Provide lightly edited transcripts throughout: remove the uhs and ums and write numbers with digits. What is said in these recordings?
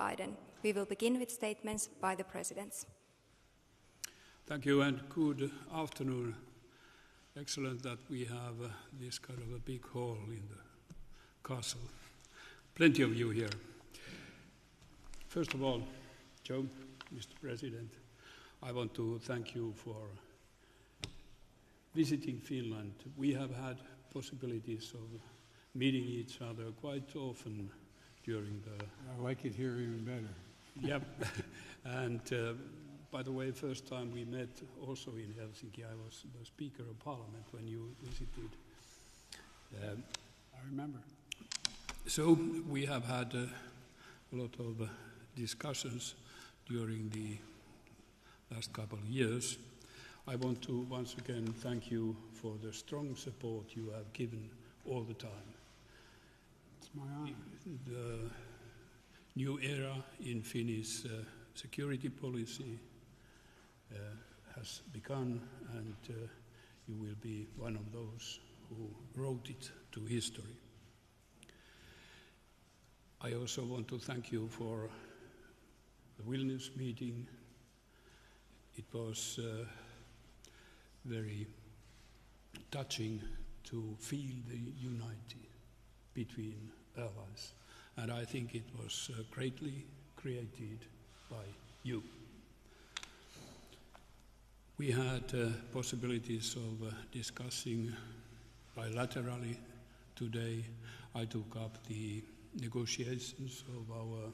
Biden. We will begin with statements by the presidents. Thank you and good afternoon. Excellent that we have this kind of a big hall in the castle. Plenty of you here. First of all, Joe, Mr. President, I want to thank you for visiting Finland. We have had possibilities of meeting each other quite often during the... I like it here even better. Yep. And by the way, first time we met also in Helsinki, I was the Speaker of Parliament when you visited. I remember. So we have had a lot of discussions during the last couple of years. I want to once again thank you for the strong support you have given all the time. It's my honor. The new era in Finnish security policy has begun, and you will be one of those who wrote it to history. I also want to thank you for the Vilnius meeting. It was very touching to feel the unity between allies, and I think it was greatly created by you. We had possibilities of discussing bilaterally today. I took up the negotiations of our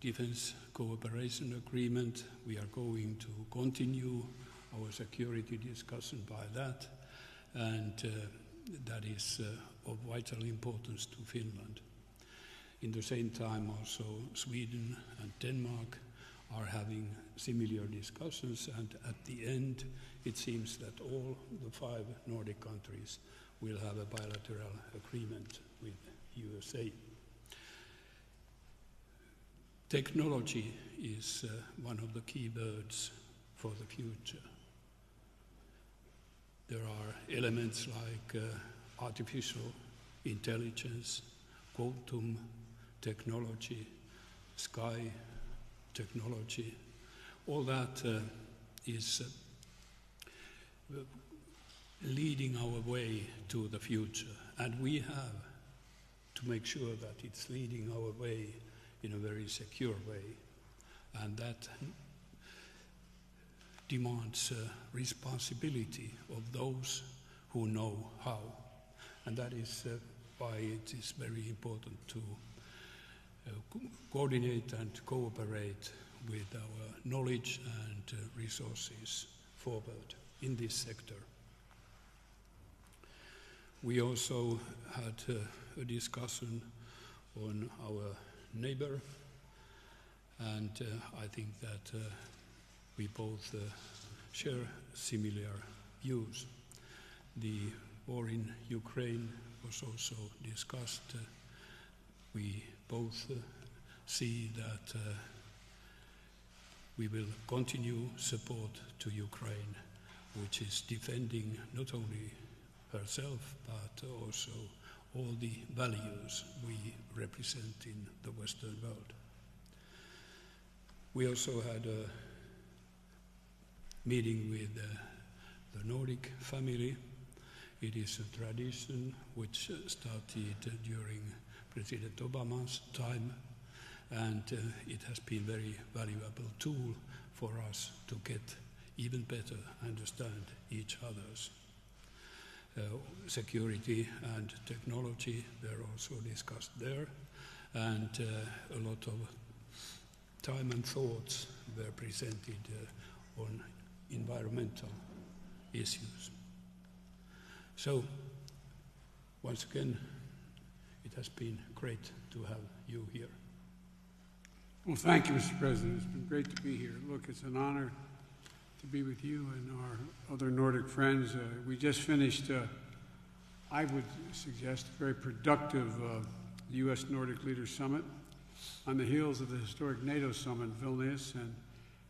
defense cooperation agreement. We are going to continue our security discussion by that, and that is of vital importance to Finland. In the same time also Sweden and Denmark are having similar discussions, and at the end it seems that all the 5 Nordic countries will have a bilateral agreement with USA. Technology is one of the key words for the future. There are elements like artificial intelligence, quantum technology, sky technology. All that is leading our way to the future, and we have to make sure that it's leading our way in a very secure way, and that demands responsibility of those who know how, and that is why it is very important to coordinate and cooperate with our knowledge and resources forward in this sector. We also had a discussion on our neighbor, and I think that we both share similar views. The war in Ukraine was also discussed. We both see that we will continue support to Ukraine, which is defending not only herself but also all the values we represent in the Western world. We also had a meeting with the Nordic family. It is a tradition which started during President Obama's time, and it has been a very valuable tool for us to get even better understand each other's. Security and technology were also discussed there, and a lot of time and thoughts were presented on environmental issues. So, once again, it has been great to have you here. Well, thank you, Mr. President. It's been great to be here. Look, it's an honor to be with you and our other Nordic friends. We just finished, I would suggest, a very productive U.S. Nordic Leaders Summit on the heels of the historic NATO summit in Vilnius, and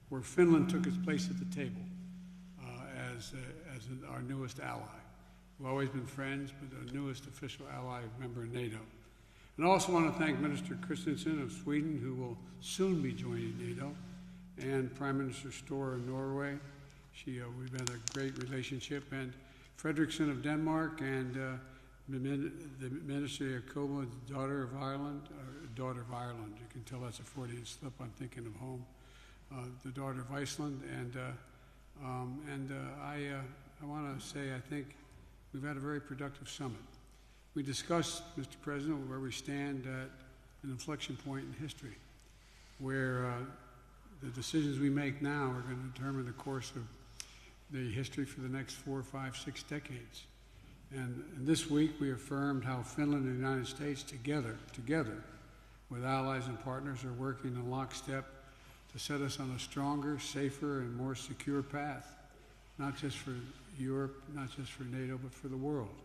where Finland took its place at the table as our newest ally. We've always been friends, but our newest official ally member of NATO. And I also want to thank Minister Christensen of Sweden, who will soon be joining NATO, and Prime Minister Støre of Norway. We've had a great relationship. And Fredriksson of Denmark, and the Minister Jacoba, daughter of Ireland. You can tell that's a Freudian slip. I'm thinking of home. The daughter of Iceland. I want to say I think we've had a very productive summit. We discussed, Mr. President, where we stand at an inflection point in history, where the decisions we make now are going to determine the course of the history for the next 4, 5, 6 decades. And this week we affirmed how Finland and the United States together with allies and partners are working in lockstep to set us on a stronger, safer, and more secure path, not just for Europe, not just for NATO, but for the world.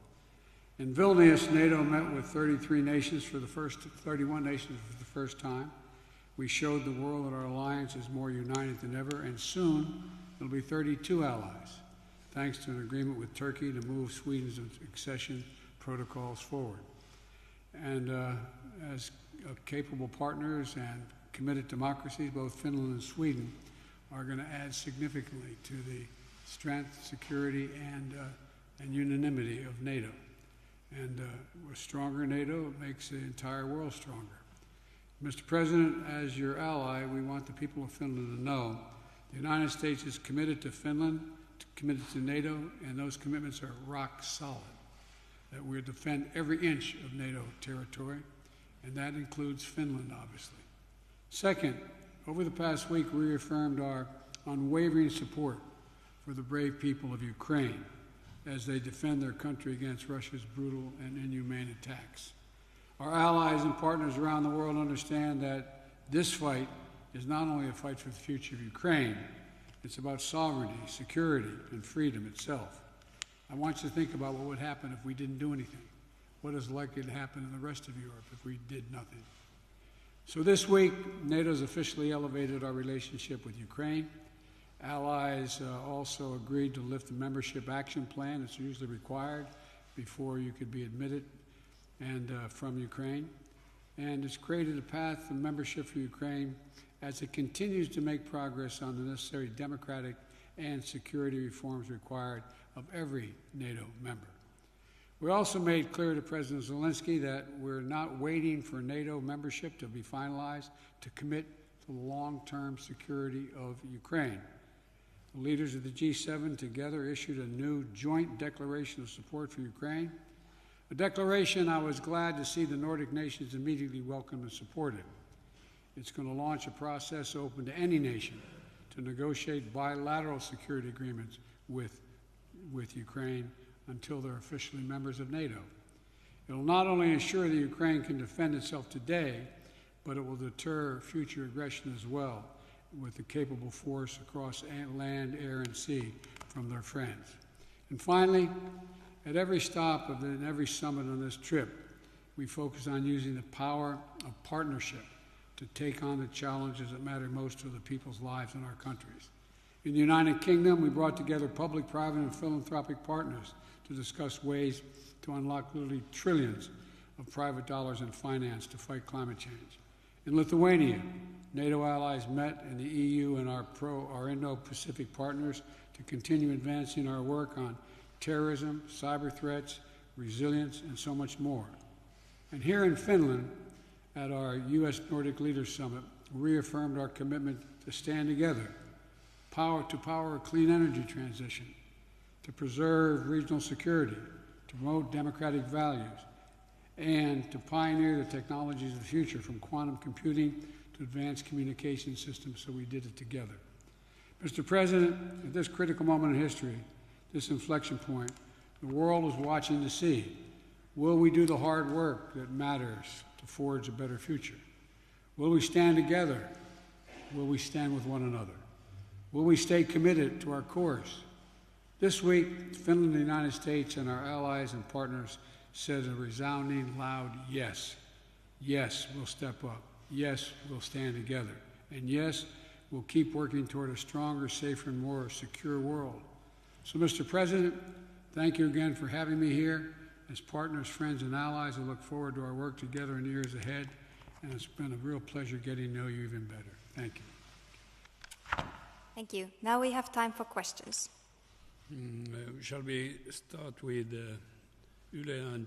In Vilnius, NATO met with 31 nations for the first time. We showed the world that our alliance is more united than ever, and soon it'll be 32 allies, thanks to an agreement with Turkey to move Sweden's accession protocols forward. And as capable partners and committed democracies, both Finland and Sweden are going to add significantly to the strength, security, and unanimity of NATO. And a stronger NATO makes the entire world stronger. Mr. President, as your ally, we want the people of Finland to know the United States is committed to Finland, committed to NATO, and those commitments are rock solid. That we'll defend every inch of NATO territory, and that includes Finland, obviously. Second, over the past week, we reaffirmed our unwavering support for the brave people of Ukraine as they defend their country against Russia's brutal and inhumane attacks. Our allies and partners around the world understand that this fight is not only a fight for the future of Ukraine, it's about sovereignty, security, and freedom itself. I want you to think about what would happen if we didn't do anything. What is likely to happen in the rest of Europe if we did nothing? So this week, NATO's officially elevated our relationship with Ukraine. Allies also agreed to lift the membership action plan that's usually required before you could be admitted from Ukraine. And it's created a path to membership for Ukraine as it continues to make progress on the necessary democratic and security reforms required of every NATO member. We also made clear to President Zelensky that we're not waiting for NATO membership to be finalized to commit to the long-term security of Ukraine. The leaders of the G7 together issued a new joint declaration of support for Ukraine, a declaration I was glad to see the Nordic nations immediately welcome and support it. It's going to launch a process open to any nation to negotiate bilateral security agreements with Ukraine until they're officially members of NATO. It will not only ensure that Ukraine can defend itself today, but it will deter future aggression as well, with a capable force across land, air, and sea from their friends. And finally, at every stop and every summit on this trip, we focus on using the power of partnership to take on the challenges that matter most to the people's lives in our countries. In the United Kingdom, we brought together public, private, and philanthropic partners to discuss ways to unlock literally trillions of private dollars in finance to fight climate change. In Lithuania, NATO allies met, and the EU and our Indo-Pacific partners to continue advancing our work on terrorism, cyber threats, resilience, and so much more. And here in Finland, at our U.S. Nordic Leaders Summit, we reaffirmed our commitment to stand together, to power a clean energy transition, to preserve regional security, to promote democratic values, and to pioneer the technologies of the future, from quantum computing to advanced communication systems, so we did it together. Mr. President, at this critical moment in history, this inflection point, the world is watching to see, will we do the hard work that matters to forge a better future? Will we stand together? Will we stand with one another? Will we stay committed to our course? This week, Finland, the United States, and our allies and partners said a resounding, loud yes. Yes, we'll step up. Yes, we'll stand together. And yes, we'll keep working toward a stronger, safer, and more secure world. So, Mr. President, thank you again for having me here, As partners, friends, and allies, I look forward to our work together in the years ahead, and it's been a real pleasure getting to know you even better. Thank you. Thank you. Now we have time for questions. Shall we start with Yle and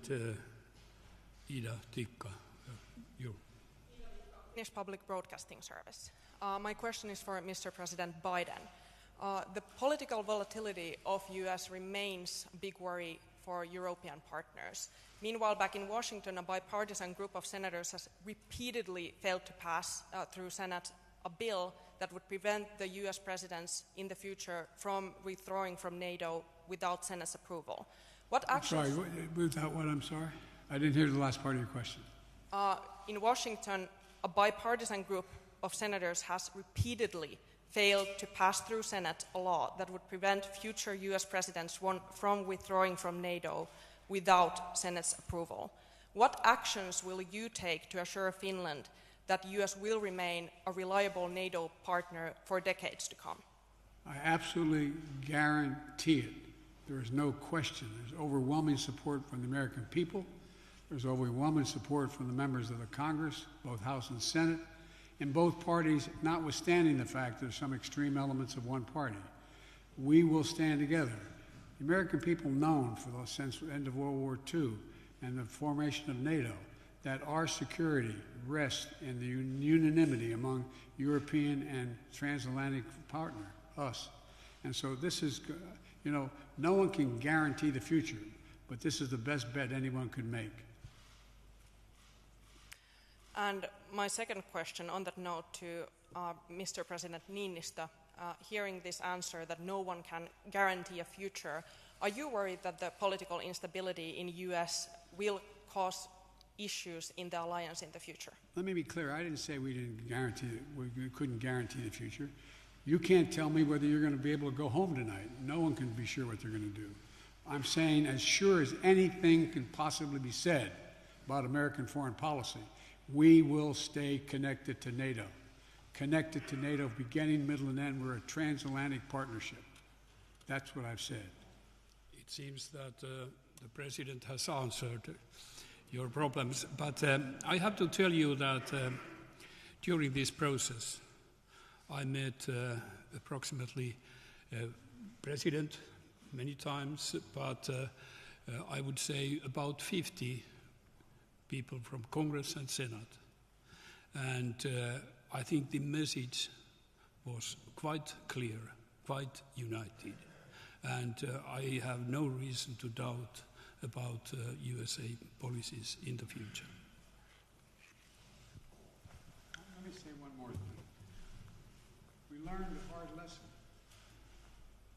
Ida Tikka? You. Finnish Public Broadcasting Service. My question is for Mr. President Biden. The political volatility of U.S. remains a big worry for European partners. Meanwhile, back in Washington, a bipartisan group of senators has repeatedly failed to pass through Senate a bill that would prevent the U.S. presidents in the future from withdrawing from NATO without Senate's approval. What actions... I'm sorry, without what? I'm sorry? I didn't hear the last part of your question. In Washington, a bipartisan group of senators has repeatedly failed to pass through Senate a law that would prevent future U.S. presidents from withdrawing from NATO without Senate's approval. What actions will you take to assure Finland that the U.S. will remain a reliable NATO partner for decades to come? I absolutely guarantee it. There is no question. There's overwhelming support from the American people. There's overwhelming support from the members of the Congress, both House and Senate, in both parties, notwithstanding the fact there's some extreme elements of one party. We will stand together. The American people known since the end of World War II and the formation of NATO that our security rests in the unanimity among European and transatlantic partner, us. And so this is, no one can guarantee the future, but this is the best bet anyone could make. And my second question on that note to Mr. President Niinistö, hearing this answer that no one can guarantee a future, are you worried that the political instability in the U.S. will cause issues in the alliance in the future? Let me be clear. I didn't say we couldn't guarantee the future. You can't tell me whether you're going to be able to go home tonight. No one can be sure what they're going to do. I'm saying as sure as anything can possibly be said about American foreign policy, we will stay connected to NATO. Connected to NATO, beginning, middle, and end. We're a transatlantic partnership. That's what I've said. It seems that the President has answered your problems, but I have to tell you that during this process, I met approximately President many times, but I would say about 50 people from Congress and Senate. And I think the message was quite clear, quite united. And I have no reason to doubt about USA policies in the future. Let me say one more thing. We learned a hard lesson.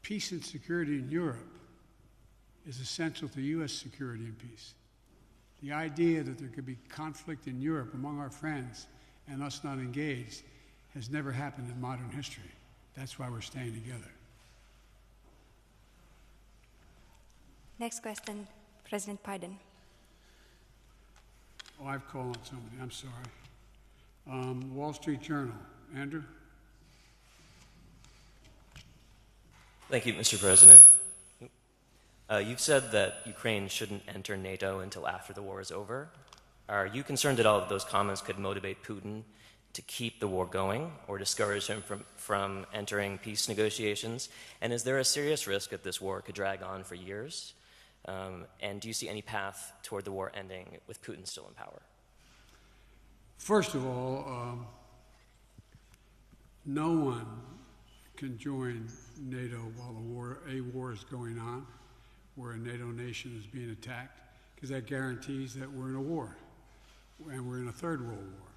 Peace and security in Europe is essential to U.S. security and peace. The idea that there could be conflict in Europe among our friends and us not engaged has never happened in modern history. That's why we're staying together. Next question, President Biden. Oh, I've called on somebody. I'm sorry. Wall Street Journal. Andrew? Thank you, Mr. President. You've said that Ukraine shouldn't enter NATO until after the war is over. Are you concerned at all that those comments could motivate Putin to keep the war going or discourage him from entering peace negotiations? And is there a serious risk that this war could drag on for years? And do you see any path toward the war ending with Putin still in power? First of all, no one can join NATO while a war is going on, where a NATO nation is being attacked, because that guarantees that we're in a war, and we're in a third world war.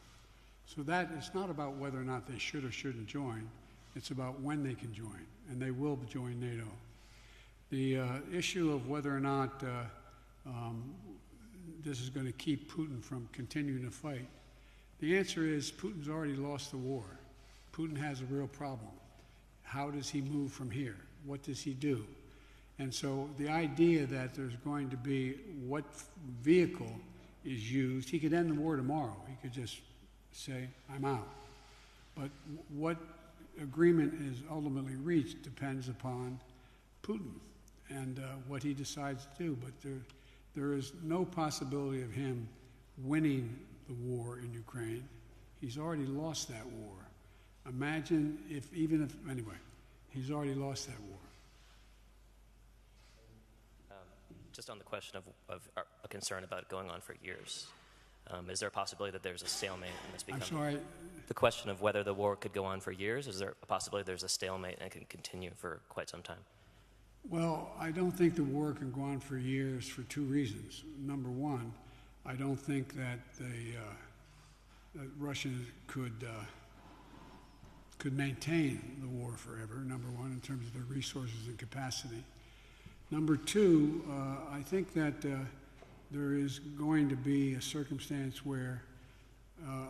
So that it's not about whether or not they should or shouldn't join. It's about when they can join, and they will join NATO. The issue of whether or not this is going to keep Putin from continuing to fight, the answer is Putin's already lost the war. Putin has a real problem. How does he move from here? What does he do? And so the idea that there's going to be what vehicle is used, he could end the war tomorrow. He could just say, I'm out. But what agreement is ultimately reached depends upon Putin and what he decides to do. But There is no possibility of him winning the war in Ukraine. He's already lost that war. Imagine anyway, he's already lost that war. Just on the question of a concern about going on for years, is there a possibility that there's a stalemate and this becomes... I'm sorry? The question of whether the war could go on for years, is there a possibility there's a stalemate and it can continue for quite some time? Well, I don't think the war can go on for years for two reasons. Number one, I don't think that that Russia could maintain the war forever, number one, in terms of their resources and capacity. Number two, I think that there is going to be a circumstance where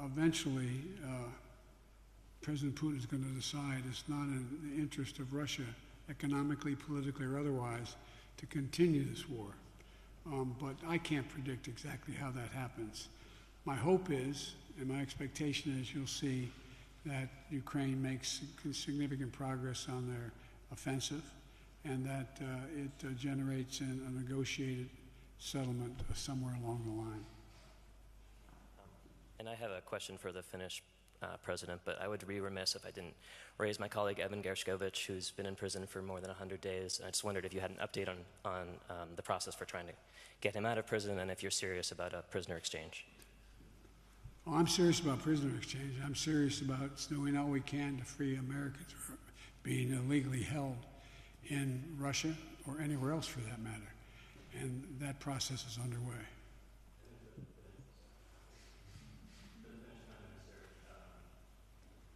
eventually President Putin is going to decide it's not in the interest of Russia, economically, politically, or otherwise, to continue this war. But I can't predict exactly how that happens. My hope is, and my expectation is, you'll see that Ukraine makes significant progress on their offensive, and that it generates a negotiated settlement somewhere along the line. And I have a question for the Finnish president, but I would be remiss if I didn't raise my colleague Evan Gershkovich, who's been in prison for more than 100 days. And I just wondered if you had an update on the process for trying to get him out of prison, and if you're serious about a prisoner exchange. Well, I'm serious about prisoner exchange. I'm serious about doing all we can to free Americans who are being illegally held in Russia or anywhere else for that matter. And that process is underway.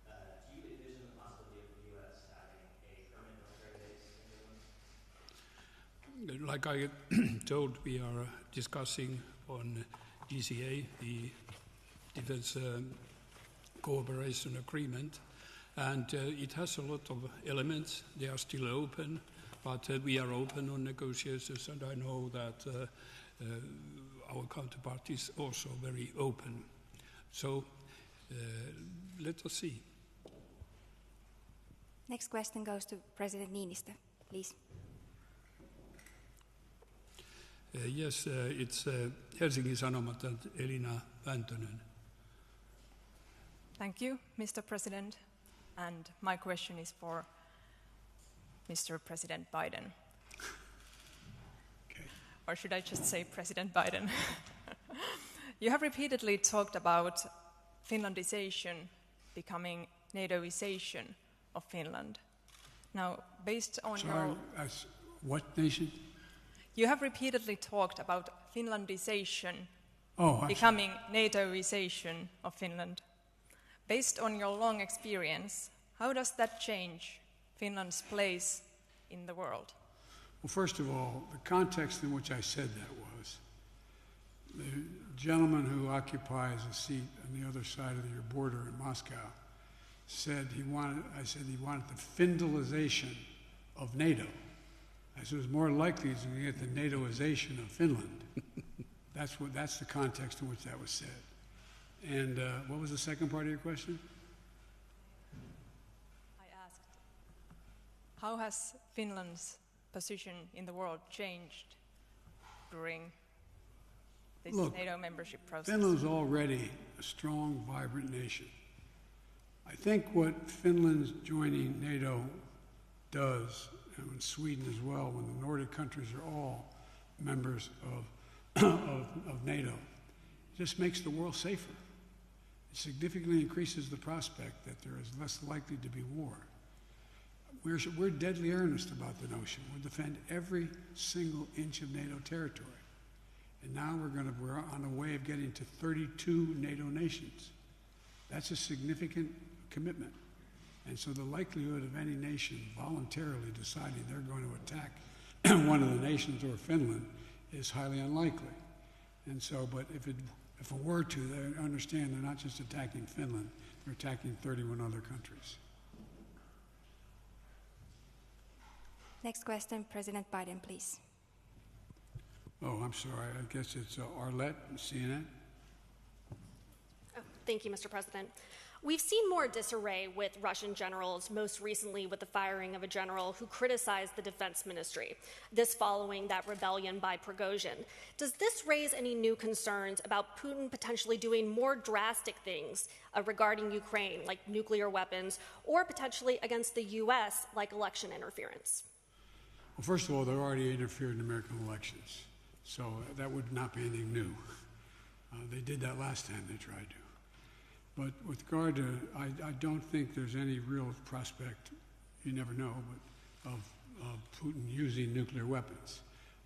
Do you envision the possibility of the U.S. having a permanent military base in Finland? Like I told, we are discussing on GCA, the Defense Cooperation Agreement, and it has a lot of elements. They are still open, but we are open on negotiations, and I know that our counterpart is also very open. So let us see. Next question goes to President Niinistö, please. Yes, it's Helsingin Sanomat and Elina Väntönen. Thank you, Mr. President. And my question is for Mr. President Biden. Okay. Or should I just say President Biden? You have repeatedly talked about Finlandization becoming NATOization of Finland. Now, based on your... What nation? You have repeatedly talked about Finlandization Oh, becoming NATOization of Finland. Based on your long experience, how does that change Finland's place in the world? Well, first of all, the context in which I said that was the gentleman who occupies a seat on the other side of your border in Moscow said he wanted the Findalization of NATO. I said it was more likely he's going to get the NATOization of Finland. That's the context in which that was said. And what was the second part of your question? I asked, how has Finland's position in the world changed during this NATO membership process? Finland's already a strong, vibrant nation. I think what Finland's joining NATO does, and Sweden as well, when the Nordic countries are all members of NATO, just makes the world safer. It significantly increases the prospect that there is less likely to be war. We're deadly earnest about the notion. We'll defend every single inch of NATO territory. And now we're on a way of getting to 32 NATO nations. That's a significant commitment. And so the likelihood of any nation voluntarily deciding they're going to attack one of the nations or Finland is highly unlikely. And so, but if it were to, they understand they're not just attacking Finland, they're attacking 31 other countries. Next question, President Biden, please. Oh, I'm sorry. I guess it's Arlette, CNN. Oh, thank you, Mr. President. We've seen more disarray with Russian generals, most recently with the firing of a general who criticized the defense ministry, this following that rebellion by Prigozhin. Does this raise any new concerns about Putin potentially doing more drastic things regarding Ukraine, like nuclear weapons, or potentially against the U.S., like election interference? Well, first of all, they're already interfered in American elections, so that would not be anything new. They did that last time they tried to. But with regard to, I don't think there's any real prospect, you never know, but of Putin using nuclear weapons.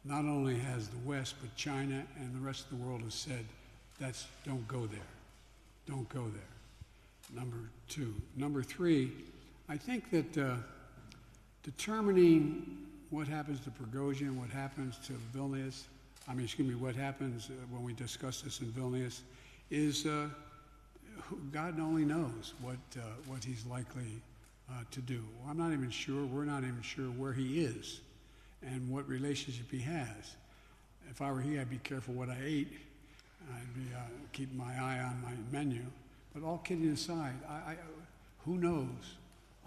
Not only has the West, but China and the rest of the world has said, don't go there. Don't go there. Number two. Number three, I think that determining what happens to Prigozhin, what happens to Vilnius, what happens when we discuss this in Vilnius, is God only knows what he's likely to do. Well, I'm not even sure, we're not even sure where he is and what relationship he has. If I were he, I'd be careful what I ate. I'd be keep my eye on my menu. But all kidding aside, who knows?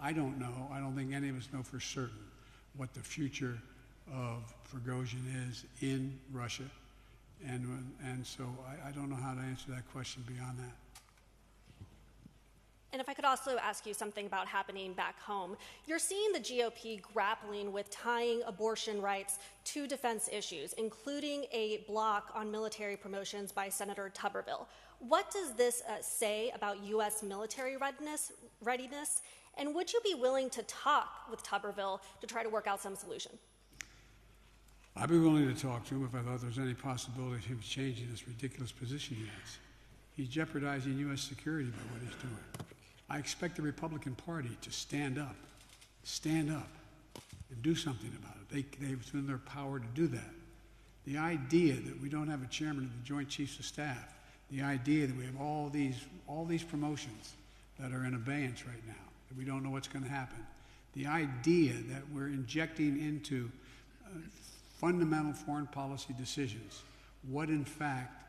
I don't know. I don't think any of us know for certain what the future of Prigozhin is in Russia. And so I don't know how to answer that question beyond that. And if I could also ask you something about happening back home. You're seeing the GOP grappling with tying abortion rights to defense issues, including a block on military promotions by Senator Tuberville. What does this say about U.S. military readiness? And would you be willing to talk with Tuberville to try to work out some solution? I'd be willing to talk to him if I thought there was any possibility of him changing this ridiculous position he has. He's jeopardizing U.S. security by what he's doing. I expect the Republican Party to stand up, and do something about it. It's in their power to do that. The idea that we don't have a chairman of the Joint Chiefs of Staff, the idea that we have all these promotions that are in abeyance right now, that we don't know what's going to happen, the idea that we're injecting into fundamental foreign policy decisions what, in fact,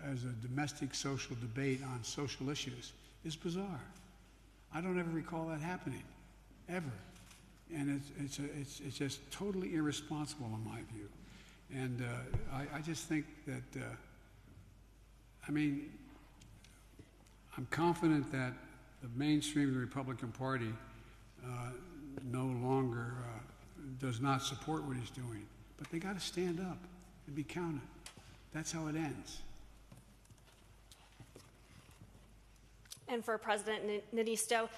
as a domestic social debate on social issues, is bizarre. I don't ever recall that happening, ever. And it's just totally irresponsible in my view. And I just think that, I'm confident that the mainstream of the Republican Party no longer does not support what he's doing. But they got to stand up and be counted. That's how it ends. And for President Niinistö,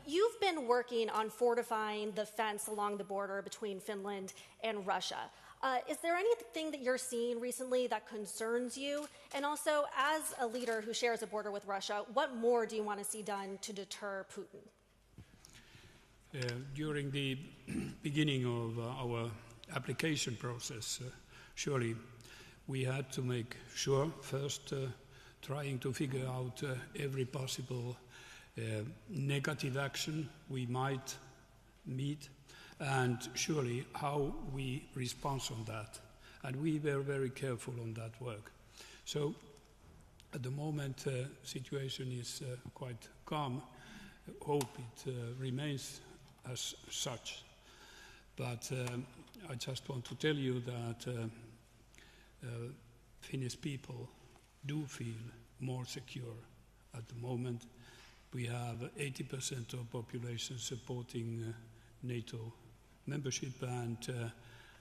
you've been working on fortifying the fence along the border between Finland and Russia. Is there anything that you're seeing recently that concerns you? And also, as a leader who shares a border with Russia, what more do you want to see done to deter Putin? During the beginning of our application process, surely we had to make sure first trying to figure out every possible negative action we might meet, and surely how we respond on that. And we were very careful on that work. So at the moment, situation is quite calm. Hope it remains as such. But I just want to tell you that Finnish people do feel more secure at the moment. We have 80% of population supporting NATO membership, and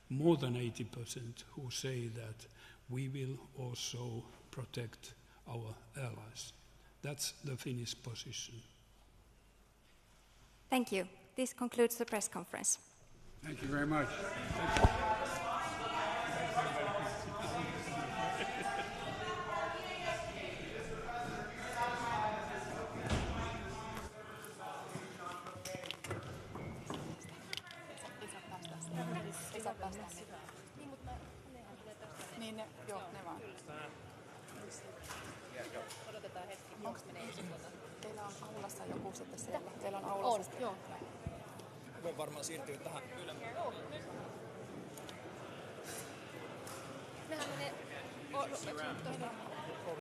more than 80% who say that we will also protect our allies. That's the Finnish position. Thank you. This concludes the press conference. Thank you very much. Teillä on aulassa joku sitten siellä. Teillä on aulassa. Joo. Voin varmaan siirtyä tähän ylempään. Nehän menee...